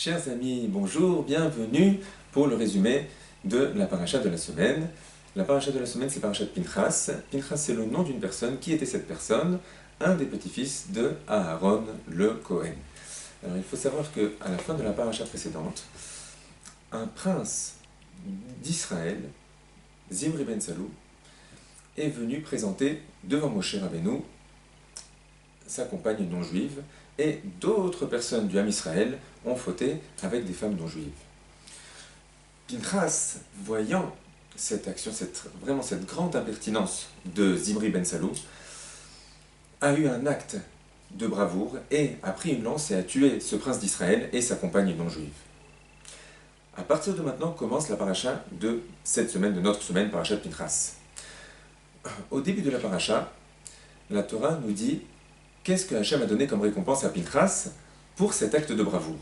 Chers amis, bonjour, bienvenue pour le résumé de la paracha de la semaine. La paracha de la semaine, c'est paracha de Pinchas. Pinchas, c'est le nom d'une personne. Qui était cette personne? Un des petits-fils de Aaron le Cohen. Alors il faut savoir qu'à la fin de la paracha précédente, un prince d'Israël, Zimri ben Salou, est venu présenter devant Moshe Rabbeinu sa compagne non juive, et d'autres personnes du Ham Israël ont fauté avec des femmes non juives. Pinchas, voyant cette action, vraiment cette grande impertinence de Zimri ben Salou, a eu un acte de bravoure et a pris une lance et a tué ce prince d'Israël et sa compagne non juive. À partir de maintenant commence la paracha de cette semaine, de notre semaine, paracha de Pinchas. Au début de la paracha, la Torah nous dit qu'est-ce que Hachem a donné comme récompense à Pinchas pour cet acte de bravoure.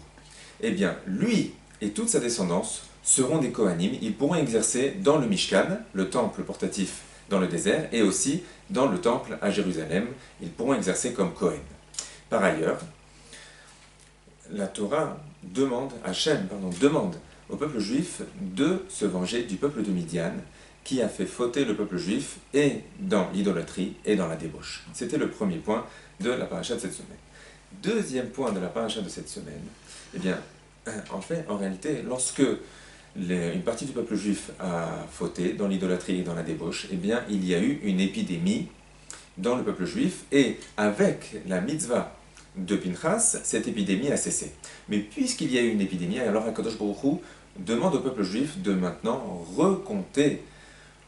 Eh bien, lui et toute sa descendance seront des Kohanim, ils pourront exercer dans le Mishkan, le temple portatif dans le désert, et aussi dans le temple à Jérusalem, ils pourront exercer comme Kohen. Par ailleurs, la Torah demande au peuple juif de se venger du peuple de Midian, qui a fait fauter le peuple juif et dans l'idolâtrie et dans la débauche. C'était le premier point de la paracha de cette semaine. Deuxième point de la paracha de cette semaine, eh bien, en réalité, lorsque une partie du peuple juif a fauté dans l'idolâtrie et dans la débauche, eh bien, il y a eu une épidémie dans le peuple juif, et avec la mitzvah de Pinchas, cette épidémie a cessé. Mais puisqu'il y a eu une épidémie, alors HaKadosh Baruch Hu demande au peuple juif de maintenant recompter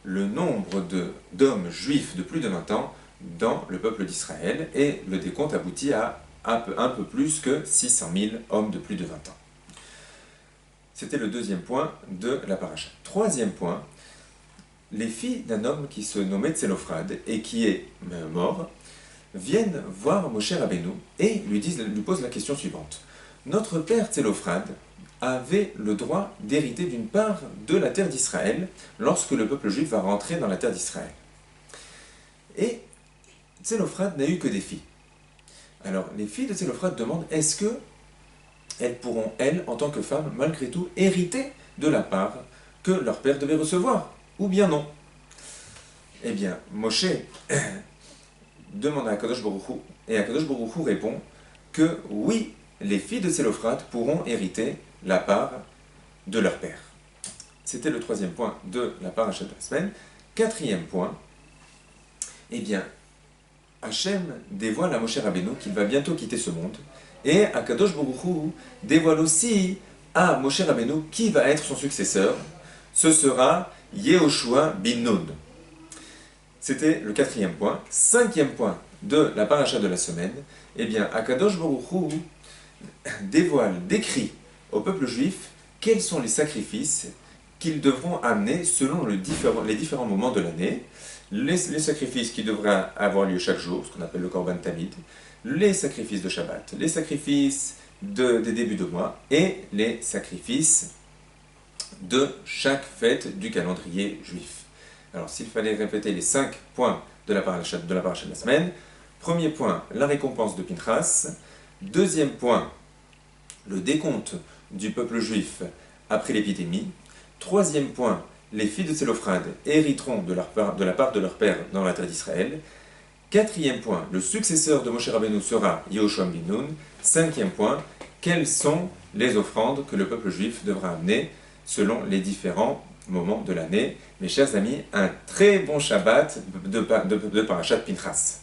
le nombre d'hommes juifs de plus de 20 ans dans le peuple d'Israël, et le décompte aboutit à un peu plus que 600 000 hommes de plus de 20 ans. C'était le deuxième point de la paracha. Troisième point, les filles d'un homme qui se nommait Tselophrad et qui est mort, viennent voir Moshe Rabbeinu et lui posent la question suivante. Notre père Tselophrad avait le droit d'hériter d'une part de la terre d'Israël lorsque le peuple juif va rentrer dans la terre d'Israël. Et Tselophrad n'a eu que des filles. Alors, les filles de Tselophrad demandent, est-ce que elles pourront, elles, en tant que femmes, malgré tout, hériter de la part que leur père devait recevoir, ou bien non? Eh bien, Moshe demande à Akadosh Baruch Hu, et Akadosh Baruch Hu répond que oui, les filles de Tselophrad pourront hériter la part de leur père. C'était le troisième point de la paracha de la semaine. Quatrième point, eh bien, Hachem dévoile à Moshe Rabbeinu qu'il va bientôt quitter ce monde, et Akadosh Baruch Hu dévoile aussi à Moshe Rabbeinu qui va être son successeur. Ce sera Yehoshua bin Nun. C'était le quatrième point. Cinquième point de la paracha de la semaine, eh bien, Akadosh Baruch Hu décrit au peuple juif quels sont les sacrifices qu'ils devront amener selon les différents moments de l'année, les sacrifices qui devraient avoir lieu chaque jour, ce qu'on appelle le Korban Tamid, les sacrifices de Shabbat, les sacrifices des débuts de mois et les sacrifices de chaque fête du calendrier juif. Alors, s'il fallait répéter les 5 points de la paracha de la semaine, premier point, la récompense de Pinchas. Deuxième point, le décompte du peuple juif après l'épidémie. Troisième point, les filles de Tselophrad hériteront de la part de leur père dans la terre d'Israël. Quatrième point, le successeur de Moshe Rabbeinu sera Yehoshua bin Nun. Cinquième point, quelles sont les offrandes que le peuple juif devra amener selon les différents moments de l'année. Mes chers amis, un très bon Shabbat de Parashat Pinchas.